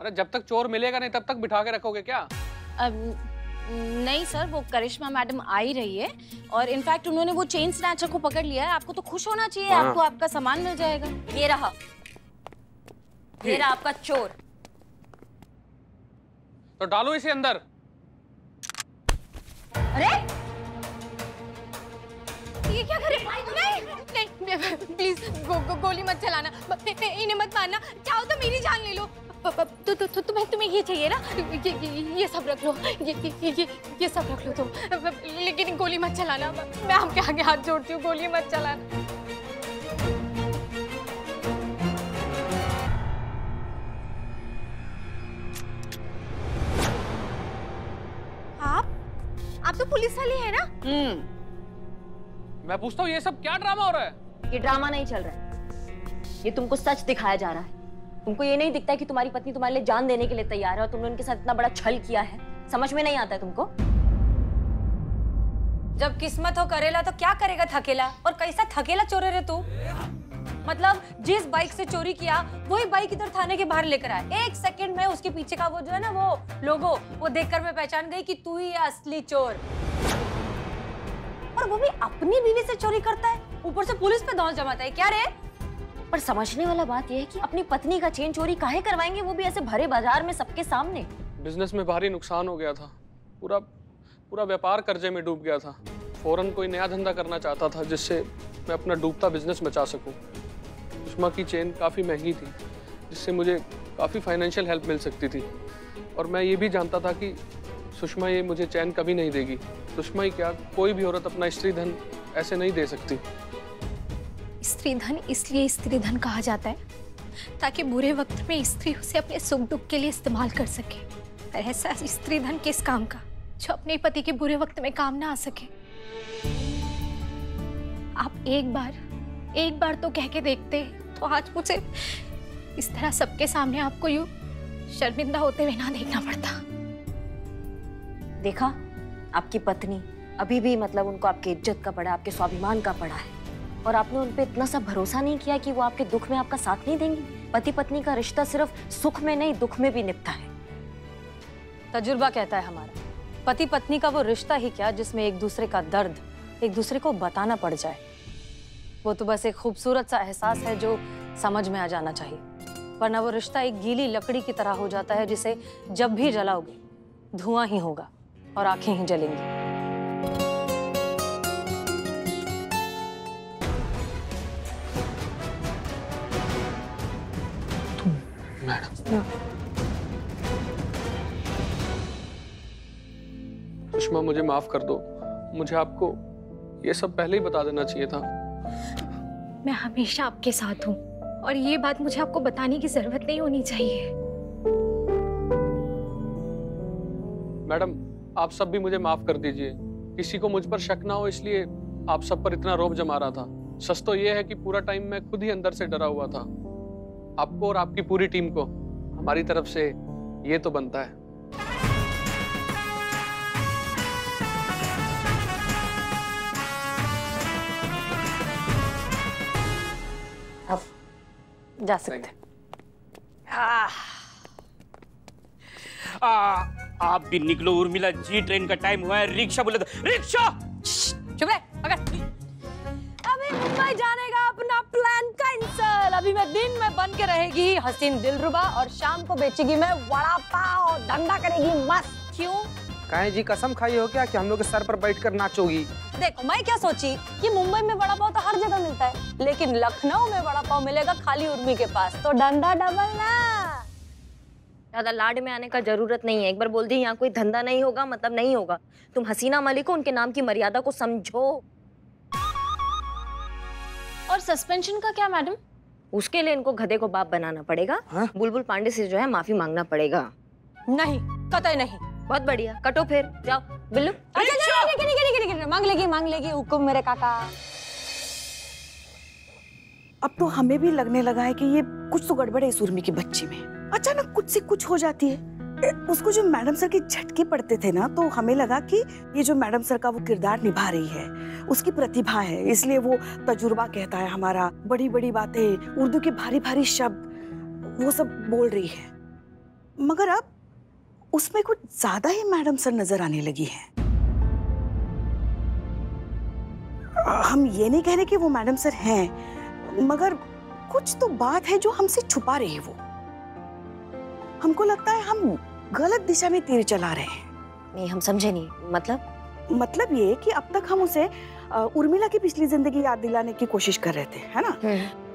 अरे जब तक चोर मिलेगा नहीं तब तक बिठा के रखोगे क्या? नहीं सर, वो करिश्मा मैडम आ ही रही है और इनफैक्ट उन्होंने वो चेन स्नैचर को पकड़ लिया है। आपको तो खुश होना चाहिए, आपको आपका सामान मिल जाएगा। ये रहा आपका चोर। तो डालो इसे अंदर। अरे ये क्या कर रहे? नहीं प्लीज गोली मत चलाना, इन्हें मत मारना, चाहो तो मेरी जान ले लो। तुम्हें ये चाहिए ना, ये सब रख लो, ये सब रख लो तुम, लेकिन गोली मत चलाना। मैं आपके आगे हाथ जोड़ती हूँ, गोली मत चलाना। आप तो पुलिस वाले हैं ना? मैं पूछता हूँ ये सब क्या ड्रामा हो रहा है? ये ड्रामा नहीं चल रहा है, ये तुमको सच दिखाया जा रहा है। तुमको ये नहीं दिखता है कि तुम्हारी पत्नी तुम्हारे लिए जान देने के लिए तैयार है और तुमने उनके साथ इतना बड़ा छल किया है? समझ में नहीं आता है तुमको? जब किस्मत हो करेला तो क्या करेगा थकेला? और कैसा थकेला चोरे रे तू? मतलब जिस बाइक से चोरी किया वही बाइक इधर थाने के बाहर लेकर आया। 1 सेकंड में उसके पीछे का वो जो है ना वो लोगो, वो देखकर मैं पहचान गई कि तू ही है असली चोर। और वो भी अपनी बीवी से चोरी करता है, ऊपर से पुलिस पे दौड़ जमाता है। क्या रे? पर समझने वाला बात यह है कि अपनी पत्नी का चेन चोरी काहे करवाएंगे, वो भी ऐसे भरे बाजार में सबके सामने। बिजनेस में भारी नुकसान हो गया था, पूरा व्यापार कर्जे में डूब गया था। फौरन कोई नया धंधा करना चाहता था जिससे मैं अपना डूबता बिजनेस बचा सकूं। सुषमा की चेन काफ़ी महंगी थी जिससे मुझे काफ़ी फाइनेंशियल हेल्प मिल सकती थी, और मैं ये भी जानता था कि सुषमा ये मुझे चैन कभी नहीं देगी। सुषमा ही क्या, कोई भी औरत अपना स्त्री धन ऐसे नहीं दे सकती। स्त्री धन इसलिए स्त्री धन कहा जाता है ताकि बुरे वक्त में स्त्री उसे अपने सुख दुख के लिए इस्तेमाल कर सके। पर ऐसा स्त्री धन किस काम का जो अपने पति के बुरे वक्त में काम ना आ सके? आप एक बार तो कह के देखते तो आज मुझे इस तरह सबके सामने आपको यूं शर्मिंदा होते हुए ना देखना पड़ता। देखा, आपकी पत्नी अभी भी मतलब उनको आपकी इज्जत का पड़ा, आपके स्वाभिमान का पड़ा है, और आपने उन पे इतना सा भरोसा नहीं किया कि वो आपके दुख में आपका साथ नहीं देंगी। पति पत्नी का रिश्ता सिर्फ सुख में नहीं दुख में भी निभता है। तजुर्बा कहता है हमारा, पति पत्नी का वो रिश्ता ही क्या जिसमें एक दूसरे का दर्द एक दूसरे को बताना पड़ जाए। वो तो बस एक खूबसूरत सा एहसास है जो समझ में आ जाना चाहिए, वरना वो रिश्ता एक गीली लकड़ी की तरह हो जाता है जिसे जब भी जलाओगे धुआं ही होगा और आंखें ही जलेंगी। मैडम, सुषमा मुझे माफ कर दो, मुझे आपको ये सब पहले ही बता देना चाहिए था। मैं हमेशा आपके साथ हूँ और ये बात मुझे आपको बताने की जरूरत नहीं होनी चाहिए। मैडम, आप सब भी मुझे माफ कर दीजिए। किसी को मुझ पर शक ना हो इसलिए आप सब पर इतना रौब जमा रहा था। सच तो ये है कि पूरा टाइम मैं खुद ही अंदर से डरा हुआ था। आपको और आपकी पूरी टीम को हमारी तरफ से ये तो बनता है। अब जा सकते। आप भी निकलो उर्मिला जी, ट्रेन का टाइम हुआ है। रिक्शा बोले तो रिक्शा। चुप रहे, अगर अभी मुंबई जाने का अपना प्लान कैंसल। अभी मैं दिन में बन के रहेगी हसीन दिलरुबा और शाम को बेचेगी मैं वड़ा पाव, धंधा करेगी मस्त। क्यों? काहे जी, कसम खाई हो क्या कि हम लोग के सर पर बैठकर नाचोगी? देखो, मैं क्या सोची कि मुंबई में वड़ा पाव तो हर जगह मिलता है, लेकिन लखनऊ में वड़ा पाव मिलेगा खाली उर्मी के पास, तो धंधा डबल ना। ज्यादा लाड में आने का जरूरत नहीं है। एक बार बोल दी यहाँ कोई धंधा नहीं होगा मतलब नहीं होगा। तुम हसीना मलिक को, उनके नाम की मर्यादा को समझो। और सस्पेंशन का क्या मैडम? उसके लिए इनको गधे को बाप बनाना पड़ेगा। बुलबुल पांडे से जो है माफी मांगना पड़ेगा। नहीं, कतई नहीं। बहुत बढ़िया, कटो फिर जाओ। बिल्लू मांग लेगी हुक्म मेरे काका। अब तो हमें भी लगने लगा है कि ये कुछ तो गड़बड़ है इस उर्मी की बच्ची में। अचानक कुछ से कुछ हो जाती है। उसको जो मैडम सर के झटके पड़ते थे ना, तो हमें लगा कि ये जो मैडम सर का वो किरदार निभा रही है, उसकी प्रतिभा है, इसलिए वो तजुर्बा कहता है हमारा, बड़ी बड़ी बातें, उर्दू के भारी भारी शब्द वो सब बोल रही है। मगर अब उसमें कुछ ज्यादा ही मैडम सर नजर आने लगी हैं। हम ये नहीं कह रहे कि वो मैडम सर हैं, मगर कुछ तो बात है जो हमसे छुपा रही है वो। हमको लगता है हम गलत दिशा में तीर चला रहे हैं। नहीं, हम समझे नहीं। मतलब ये कि अब तक हम उसे उर्मिला की पिछली जिंदगी याद दिलाने की कोशिश कर रहे थे, है ना?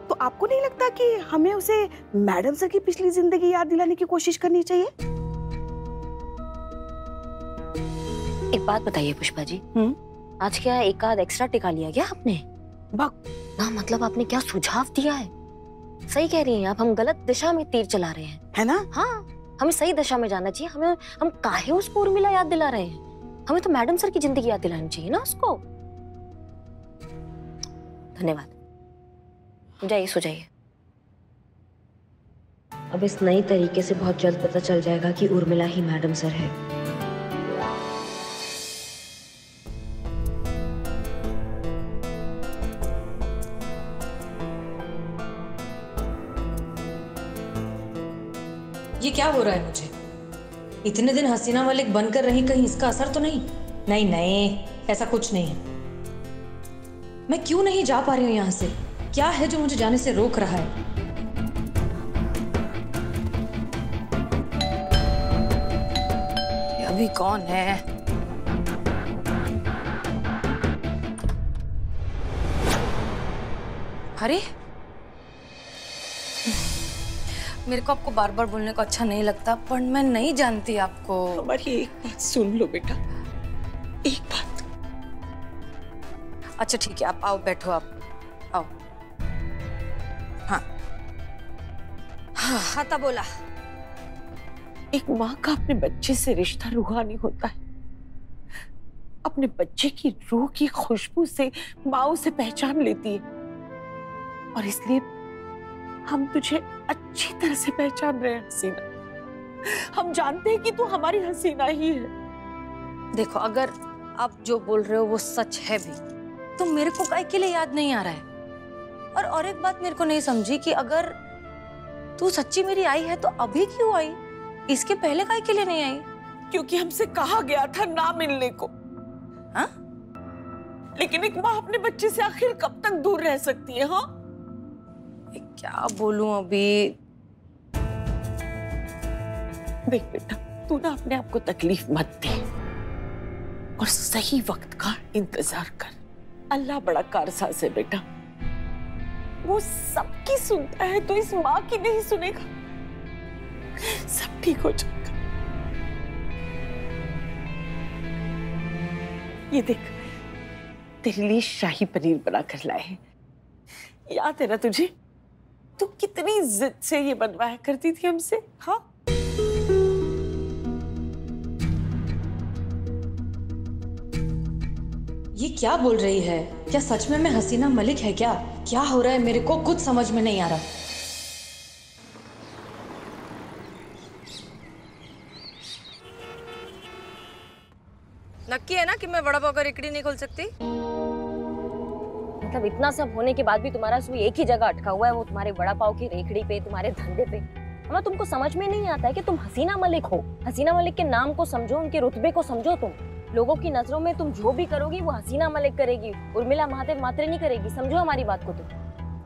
तो आपको नहीं लगता कि हमें उसे मैडम सर की पिछली जिंदगी याद दिलाने की कोशिश करनी चाहिए? एक बात बताइए पुष्पा जी, आज क्या एक आध एक्स्ट्रा टिका लिया क्या आपने? ना मतलब आपने क्या सुझाव दिया है? सही कह रही हैं आप, हम गलत दिशा में तीर चला रहे हैं, है ना? हाँ, हमें सही दिशा में जाना चाहिए। हम काहे उसको उर्मिला याद दिला रहे हैं? हमें तो मैडम सर की जिंदगी याद दिलानी चाहिए ना उसको। धन्यवाद, जाइए सो जाइए। अब इस नई तरीके से बहुत जल्द पता चल जाएगा कि उर्मिला ही मैडम सर है। ये क्या हो रहा है मुझे? इतने दिन हसीना मलिक बनकर रही, कहीं इसका असर तो नहीं? नहीं नहीं, ऐसा कुछ नहीं है। मैं क्यों नहीं जा पा रही हूँ यहाँ से? क्या है जो मुझे जाने से रोक रहा है? ये अभी कौन है? अरे मेरे को आपको बार बार बोलने को अच्छा नहीं लगता, पर मैं नहीं जानती आपको। हमारी एक बात सुन लो बेटा, एक बात। अच्छा ठीक है, आप आओ, बैठो, आप आओ। हाँ हाँ हाँ, तब बोला। एक माँ का अपने बच्चे से रिश्ता रूहानी होता है। अपने बच्चे की रूह की खुशबू से माँ उसे पहचान लेती है, और इसलिए हम तुझे अच्छी तरह से पहचान रहे हैं हसीना। हम जानते हैं कि तू हमारी हसीना ही है। देखो, अगर आप जो बोल रहे हो वो सच है भी, तो मेरे को काहे के लिए याद नहीं आ रहा है? और एक बात मेरे को नहीं समझी कि अगर तू सच्ची मेरी आई है तो अभी क्यों आई? इसके पहले काहे के लिए नहीं आई? क्योंकि हमसे कहा गया था ना मिलने को। हाँ? लेकिन एक माँ अपने बच्चे से आखिर कब तक दूर रह सकती है? हाँ, क्या बोलूं अभी? देख बेटा, तू ना अपने आप को तकलीफ मत दे और सही वक्त का इंतजार कर। अल्लाह बड़ा कारसाज है बेटा, वो सबकी सुनता है, तो इस माँ की नहीं सुनेगा? सब ठीक हो जाएगा। ये देख, तेरे लिए शाही पनीर बना कर लाए हैं। याद है ना तुझे? तू कितनी जिद से ये बनवाया करती थी हमसे। हाँ, ये क्या बोल रही है? क्या सच में मैं हसीना मलिक है क्या? क्या हो रहा है? मेरे को कुछ समझ में नहीं आ रहा। नक्की है ना कि मैं वड़ा पाव का रेकड़ी नहीं खोल सकती? मतलब इतना सब होने के बाद भी तुम्हारा सुई एक ही जगह अटका हुआ है, वो तुम्हारे वड़ा पाव की रेखड़ी पे, तुम्हारे धंधे पे। हमें तुमको समझ में नहीं आता है कि तुम हसीना मलिक हो। हसीना मलिक के नाम को समझो, उनके रुतबे को समझो। तुम लोगों की नजरों में तुम जो भी करोगी वो हसीना मलिक करेगी, उर्मिला महादेव मात्रे नहीं करेगी। समझो हमारी बात को तुम।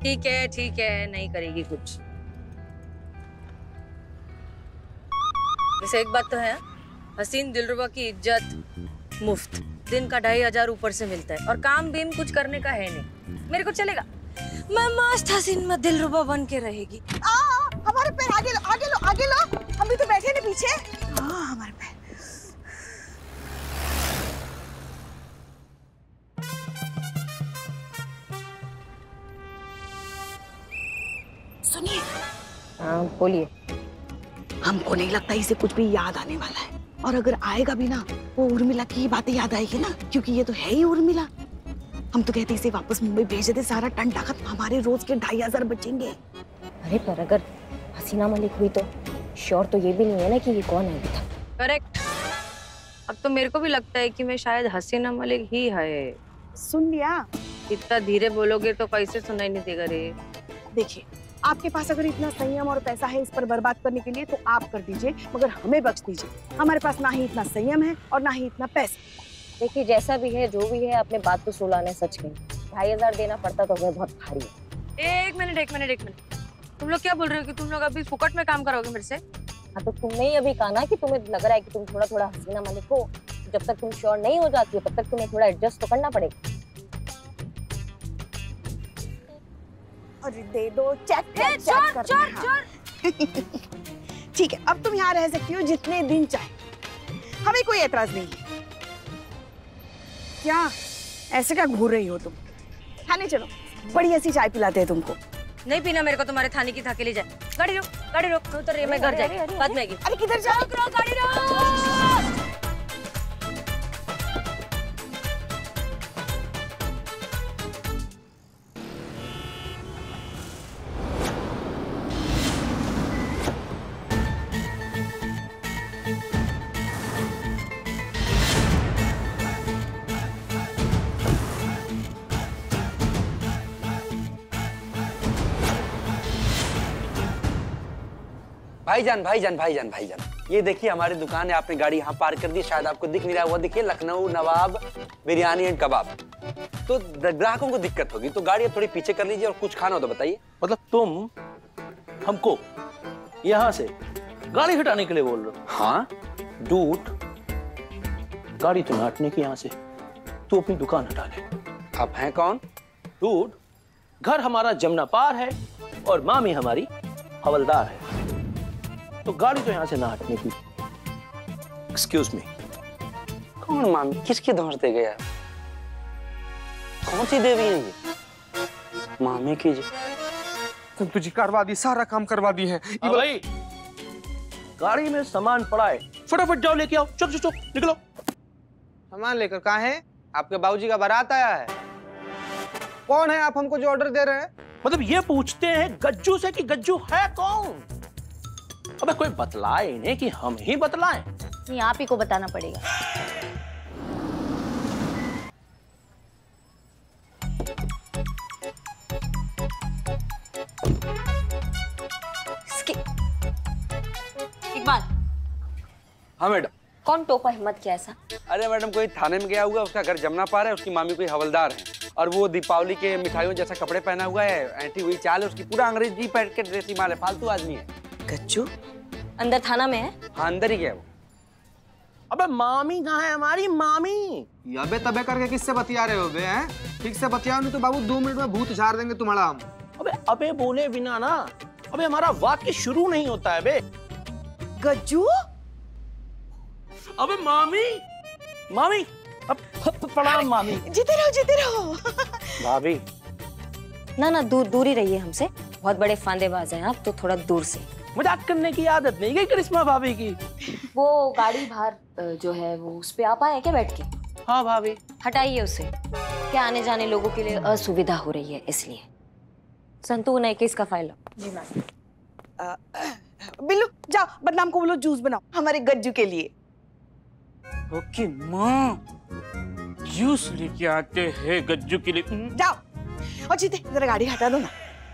ठीक है, नहीं करेगी कुछ। वैसे एक बात तो है, हसीन दिलरुबा की इज्जत मुफ्त, दिन का 2500 ऊपर से मिलता है, और काम बीम कुछ करने का है नहीं। मेरे को चलेगा, मैं मस्त हसीन में दिलरुबा बन के रहेगी। हमारे पैर आगे लो, आगे लो, आगे लो। हम भी तो बैठे ना पीछे। हमारे पैर। सुनिए। हाँ बोलिए। हमको नहीं लगता इसे कुछ भी याद आने वाला है, और अगर आएगा भी ना, वो उर्मिला की ही बातें याद आएगी ना, क्योंकि ये तो है ही उर्मिला। हम तो कहते इसे वापस मुंबई भेज दे, सारा टंटा खत्म, हमारे रोज के 2500 बचेंगे। अरे पर अगर हसीना मलिक हुई तो श्योर तो ये भी नहीं है ना कि ये कौन है अभी तक। करेक्ट। अब तो मेरे को भी लगता है कि मैं शायद हसीना मलिक ही है। सुन लिया? इतना धीरे बोलोगे तो कैसे सुनाई नहीं देगा रे? देखिए, आपके पास अगर इतना संयम और पैसा है इस पर बर्बाद करने के लिए तो आप कर दीजिए, मगर हमें बख्श दीजिए। हमारे पास ना ही इतना संयम है और ना ही इतना पैसा। देखिए जैसा भी है जो भी है, अपने बात तो सोला ने सच कही। 2500 देना पड़ता तो हमें बहुत भारी है। एक मिनट, तुम लोग क्या बोल रहे हो कि तुम लोग अभी फुकट में काम करोगे मेरे से? हाँ तो तुमने ही अभी कहा ना कि तुम्हें लग रहा है कि तुम थोड़ा थोड़ा हसीना मलिक हो। जब तक तुम श्योर नहीं हो जाती हो तब तक तुम्हें थोड़ा एडजस्ट तो करना पड़ेगा। अरे दे दो, चेक ठीक है, अब तुम यहाँ रह सकती हो जितने दिन चाहे, हमें कोई एतराज नहीं है। क्या ऐसे क्या घूर रही हो तुम? खाने चलो, बढ़िया सी चाय पिलाते हैं तुमको। नहीं पीना मेरे को तुम्हारे थाने की थाके ले जाए। गाड़ी रोक उतर रही है, मैं घर जाएगी बाद में आएगी। अरे किधर जा रही हो? गाड़ी रोक। भाईजान, ये देखिए हमारी दुकान है, आपने गाड़ी यहाँ पार्क कर दी, शायद आपको दिख नहीं रहा है। वो देखिए लखनऊ नवाब बिरयानी एंड कबाब। तो ग्राहकों को दिक्कत होगी तो गाड़ी अब थोड़ी पीछे कर लीजिए और कुछ खाना हो तो बताइए। मतलब तुम हमको यहाँ से गाड़ी हटाने के लिए बोल रहे हो? हाँ डूड, गाड़ी तो हटने की यहाँ से, तू अपनी दुकान हटा ले। आप हैं कौन? डूड, घर हमारा जमुना पार है और मामी हमारी हवलदार है, तो गाड़ी तो यहाँ से ना हटने की। Excuse me. कौन मामी? किसकी धौंसते गया? कौन सी देवी है ये? मामी की जी। संतु जी करवा दी, सारा काम करवा दी है। भाई गाड़ी में सामान पड़ा है, फटाफट जाओ लेके आओ। चलो निकलो। सामान लेकर कहाँ है? आपके बाबूजी का बारात आया है। कौन है आप हमको जो ऑर्डर दे रहे हैं? मतलब ये पूछते हैं गज्जू से कि गज्जू है कौन? अबे कोई बतलाए इन्हें कि हम ही बतलाएं? नहीं, आप ही को बताना पड़ेगा। इकबाल। हाँ मैडम। कौन टोपा हिम्मत किया ऐसा? अरे मैडम, कोई थाने में गया हुआ, उसका घर जमुना पार है, उसकी मामी कोई हवलदार है और वो दीपावली के मिठाइयों जैसा कपड़े पहना हुआ है, ऐंठी हुई चाल है उसकी, पूरा अंग्रेजी पैट के ड्रेस ही माल है, फालतू आदमी है। गज्जू अंदर थाना में है? हाँ अंदर ही गया वो। अबे मामी कहाँ है हमारी मामी? अबे तबे करके किससे बतिया रहे हो बे? हैं ठीक से बतियाओ नहीं तो बाबू 2 मिनट में भूत झाड़ देंगे तुम्हारा हम। अबे बोले बिना ना अबे हमारा वाक्य शुरू नहीं होता है बे। गज्जू, अबे मामी अब प्रणाम मामी। जीते रहो। भाभी ना दूर ही रहिए हमसे, बहुत बड़े फांदेबाज हैं आप, तो थोड़ा दूर से। मजाक करने की आदत नहीं गई करिश्मा भाभी की। वो गाड़ी बाहर जो है वो उस पे आप आए क्या बैठ के? हाँ भाभी। हटाइए उसे, क्या आने जाने लोगों के लिए असुविधा हो रही है इसलिए। संतू ने किसका फाइल? जी मैम। बिल्लू जाओ, बदनाम को बोलो जूस बनाओ हमारे गज्जू के लिए। ओके माँ, जूस लेके आते हैं गज्जू के लिए। जाओ। और जीते जरा गाड़ी हटा दो ना।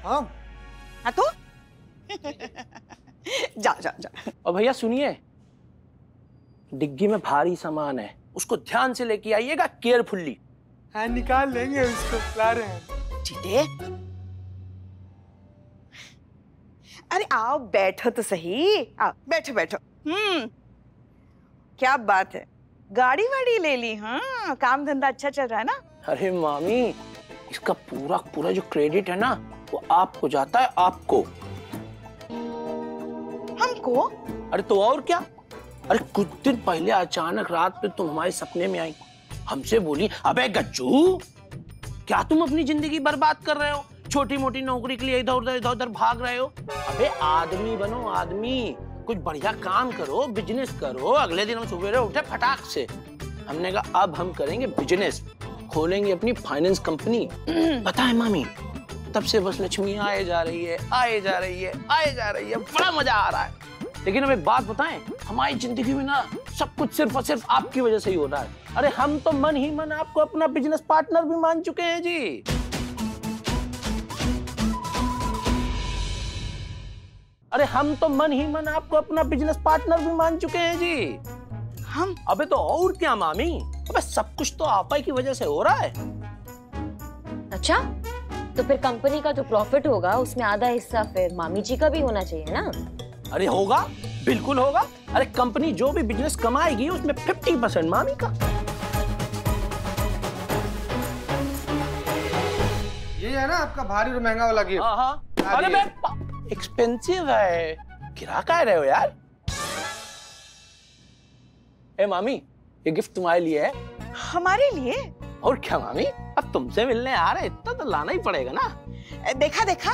हाँ तो जा। और भैया सुनिए, डिग्गी में भारी सामान है, उसको ध्यान से लेके आइएगा, केयरफुल्ली। हाँ निकाल लेंगे उसको, ला रहे हैं। जीते, अरे आओ बैठो तो सही। आओ बैठो। क्या बात है, गाड़ी वाड़ी ले ली? हाँ काम धंधा अच्छा चल रहा है ना? अरे मामी, इसका पूरा जो क्रेडिट है ना वो आपको जाता है, आपको। हमको? अरे तो और क्या? अरे कुछ दिन पहले अचानक रात में तुम हमारे सपने में आई, हमसे बोली, अबे गज्जू क्या तुम अपनी जिंदगी बर्बाद कर रहे हो? छोटी मोटी नौकरी के लिए इधर उधर भाग रहे हो? अबे आदमी बनो, आदमी, कुछ बढ़िया काम करो, बिजनेस करो। अगले दिन हम सवेरे उठे फटाक से, हमने कहा अब हम करेंगे बिजनेस, खोलेंगे अपनी फाइनेंस कंपनी। पता है मामी, तब से बस लक्ष्मी आए जा रही है, बड़ा मजा आ रहा है। लेकिन अब एक बात बताएं, हमारी जिंदगी में ना सब कुछ सिर्फ और सिर्फ आपकी वजह से ही हो रहा है। अरे हम तो मन ही मन आपको अपना बिजनेस पार्टनर भी मान चुके हैं जी। अरे हम तो मन ही मन आपको अपना बिजनेस पार्टनर भी मान चुके हैं जी। हम? अबे तो और क्या मामी, अबे सब कुछ तो आप ही की वजह से हो रहा है। अच्छा, तो फिर कंपनी का जो प्रॉफिट होगा उसमें आधा हिस्सा फिर मामी जी का भी होना चाहिए ना? अरे होगा, बिल्कुल होगा। अरे कंपनी जो भी बिजनेस कमाएगी उसमें 50% मामी का। ये है ना आपका भारी और महंगा वाला गिफ्ट। हाँ हाँ। अरे मैं एक्सपेंसिव है, गिरा का रहे हो यार। ए मामी, ये गिफ्ट तुम्हारे लिए है। हमारे लिए? और क्या मामी, अब तुमसे मिलने आ रहे, इतना तो लाना ही पड़ेगा ना। देखा देखा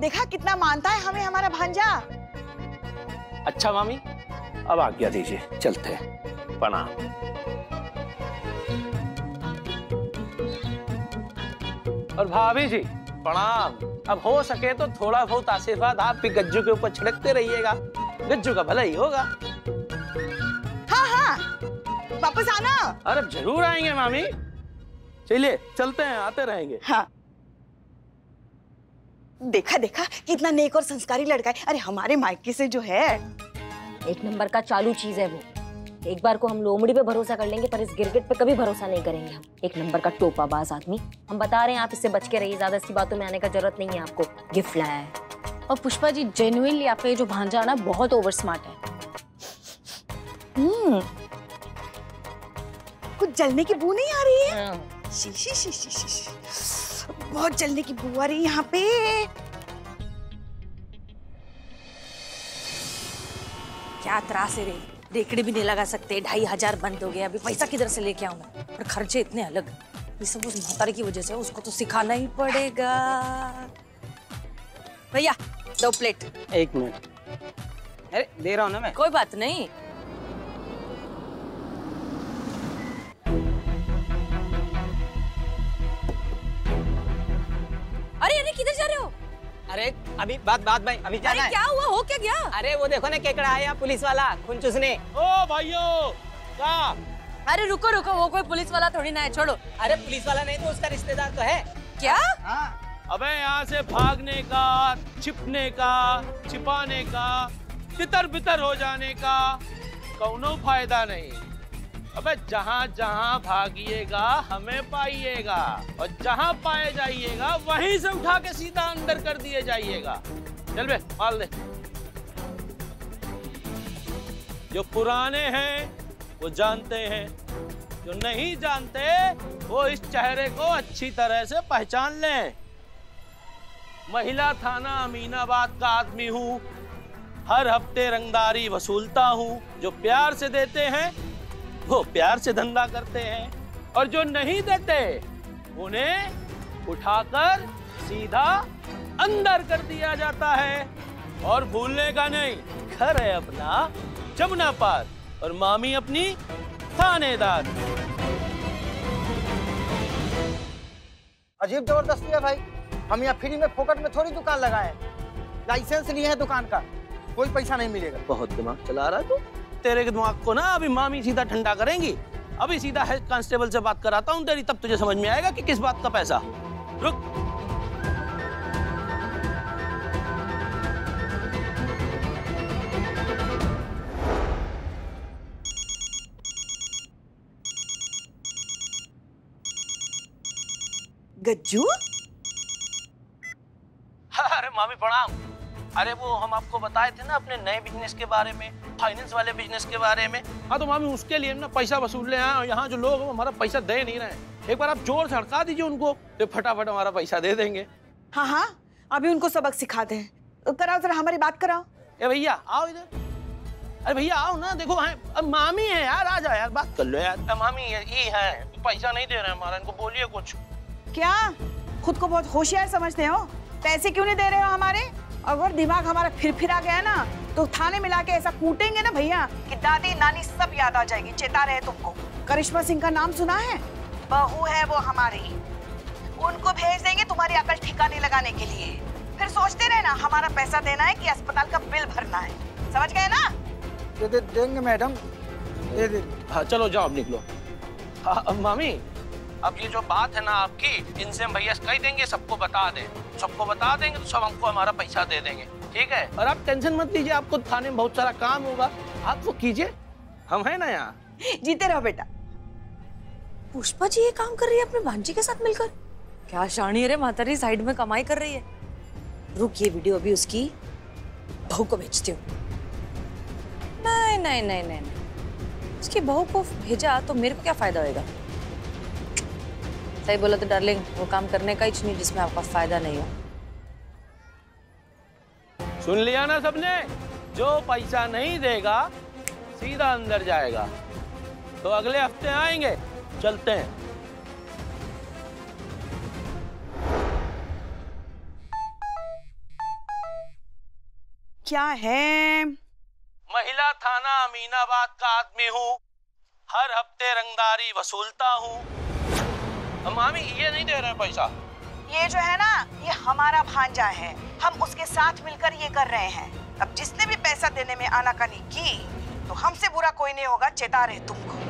देखा कितना मानता है हमें हमारा भांजा। अच्छा मामी, अब आज्ञा दीजिए, चलते हैं। प्रणाम। और भाभी जी प्रणाम। अब हो सके तो थोड़ा बहुत आशीर्वाद आप भी गज्जू के ऊपर छिड़कते रहिएगा, गज्जू का भला ही होगा। हाँ हाँ, वापस आना। अरे जरूर आएंगे मामी, चलिए चलते हैं, आते रहेंगे। हाँ, देखा देखा कितना नेक और संस्कारी लड़का है। अरे हमारे मायके से जो है, एक नंबर का चालू चीज है वो। एक बार को हम लोमड़ी पे भरोसा कर लेंगे पर इस गिरगिट पे कभी भरोसा नहीं करेंगे हम। एक नंबर का टोपाबाज आदमी। हम बता रहे हैं, आप इससे बच के रहिए, ज्यादा इसकी बातों में आने का जरूरत नहीं है आपको। गिफ्ट लाया है। और पुष्पा जी जेन्युइनली आपका ये जो भांजा है ना बहुत ओवर स्मार्ट है। कुछ जलने की बू नहीं आ रही है? She she she she she she. बहुत जलने की बू आ रही है यहाँ पे। क्या त्रास है रे, रेकड़ी भी नहीं लगा सकते, 2500 बंद हो गया, अभी पैसा किधर से लेके आऊं मैं? और खर्चे इतने अलग, ये सब उस मोहतारी की वजह से, उसको तो सिखाना ही पड़ेगा। भैया 2 प्लेट। 1 मिनट। अरे दे रहा हूँ ना मैं। कोई बात नहीं। अरे अरे किधर जा रहे हो? अरे अभी बात भाई, अभी जाना है। क्या हुआ, हो क्या गया? अरे वो देखो ना केकड़ा आया पुलिस वाला खून चूसने। ओ भाइयों, क्या? अरे रुको रुको, वो कोई पुलिस वाला थोड़ी ना है, छोड़ो। अरे पुलिस वाला नहीं तो उसका रिश्तेदार तो है। क्या? हाँ। अबे यहाँ से भागने का, छिपने का, छिपाने का, तितर बितर हो जाने का कौनो फायदा नहीं। अबे जहाँ जहाँ भागिएगा हमें पाइएगा, और जहाँ पाए जाइएगा वहीं से उठा के सीधा अंदर कर दिए जाइएगा। चल बे, माल दे। जो पुराने हैं वो जानते हैं, जो नहीं जानते वो इस चेहरे को अच्छी तरह से पहचान लें। महिला थाना अमीनाबाद का आदमी हूँ, हर हफ्ते रंगदारी वसूलता हूँ। जो प्यार से देते हैं वो प्यार से धंधा करते हैं, और जो नहीं देते उन्हें उठाकर सीधा अंदर कर दिया जाता है। और भूलने का नहीं, घर है अपना जमुना पार और मामी अपनी थानेदार। अजीब जबरदस्ती है भाई, हम यहाँ फ्री में फोकट में थोड़ी दुकान लगाए, लाइसेंस नहीं है दुकान का, कोई पैसा नहीं मिलेगा। बहुत दिमाग चला रहा है तू। तेरे के दिमाग को ना अभी मामी सीधा ठंडा करेंगी। अभी सीधा हेड कांस्टेबल से बात कराता हूँ तेरी, तब तुझे समझ में आएगा कि किस बात का पैसा। रुक। गज्जू? अरे मामी प्रणाम। अरे वो हम आपको बताए थे ना अपने नए बिजनेस के बारे में, फाइनेंस वाले बिजनेस के बारे में। हाँ तो मामी उसके लिए ना पैसा वसूल ले आए, और यहाँ जो लोग हमारा पैसा दे नहीं रहे हैं, एक बार आप जोर से हड़का दीजिए उनको, तो फटाफट हमारा पैसा दे देंगे। हाँ हाँ, अभी उनको सबक सिखाते हैं। कराओ जरा, हमारी बात कराओ। ए भैया आओ इधर। अरे भैया आओ ना, देखो है अब मामी है यार, आ जाओ यार, बात कर लो यार। मामी ये है, पैसा नहीं दे रहे हमारा, इनको बोलिए कुछ। क्या खुद को बहुत होशियार समझते हो? पैसे क्यों नहीं दे रहे हो हमारे? अगर दिमाग हमारा फिर आ गया ना तो थाने मिला के ऐसा कूटेंगे ना भैया कि दादी नानी सब याद आ जाएगी। चेता रहे तुमको। करिश्मा सिंह का नाम सुना है? बहू है वो हमारी, उनको भेज देंगे तुम्हारी अकल ठिकाने लगाने के लिए। फिर सोचते रहे ना हमारा पैसा देना है कि अस्पताल का बिल भरना है। समझ गए ना? दे देंगे मैडम, दे दे। हाँ चलो जाओ, अब निकलो। हाँ मामी, अब ये जो बात है ना आपकी, इनसे हम भैया कह देंगे, सबको बता दें, सबको बता देंगे तो सब हमको हमारा पैसा दे देंगे, ठीक है? और आप टेंशन मत लीजिए, आपको थाने में बहुत सारा काम होगा, आप वो कीजिए, हम है ना यहाँ। जीते रहो बेटा। पुष्पा जी ये काम कर रही है अपने भांजी के साथ मिलकर? क्या शानी है रे मातारी, साइड में कमाई कर रही है। रुक, ये वीडियो अभी उसकी बहू को भेजती हूँ। नहीं नहीं नहीं नहीं नहीं, उसकी बहू को भेजा तो मेरे को क्या फायदा होएगा? सही बोला तो डार्लिंग, वो काम करने का ही नहीं जिसमें आपका फायदा नहीं हो। सुन लिया ना सबने, जो पैसा नहीं देगा सीधा अंदर जाएगा। तो अगले हफ्ते आएंगे, चलते हैं। क्या है? महिला थाना अमीनाबाद का आदमी हूँ, हर हफ्ते रंगदारी वसूलता हूँ। मामी ये नहीं दे रहे पैसा। ये जो है ना, ये हमारा भांजा है, हम उसके साथ मिलकर ये कर रहे हैं। अब जिसने भी पैसा देने में आनाकानी की तो हमसे बुरा कोई नहीं होगा, चेता रहे तुमको।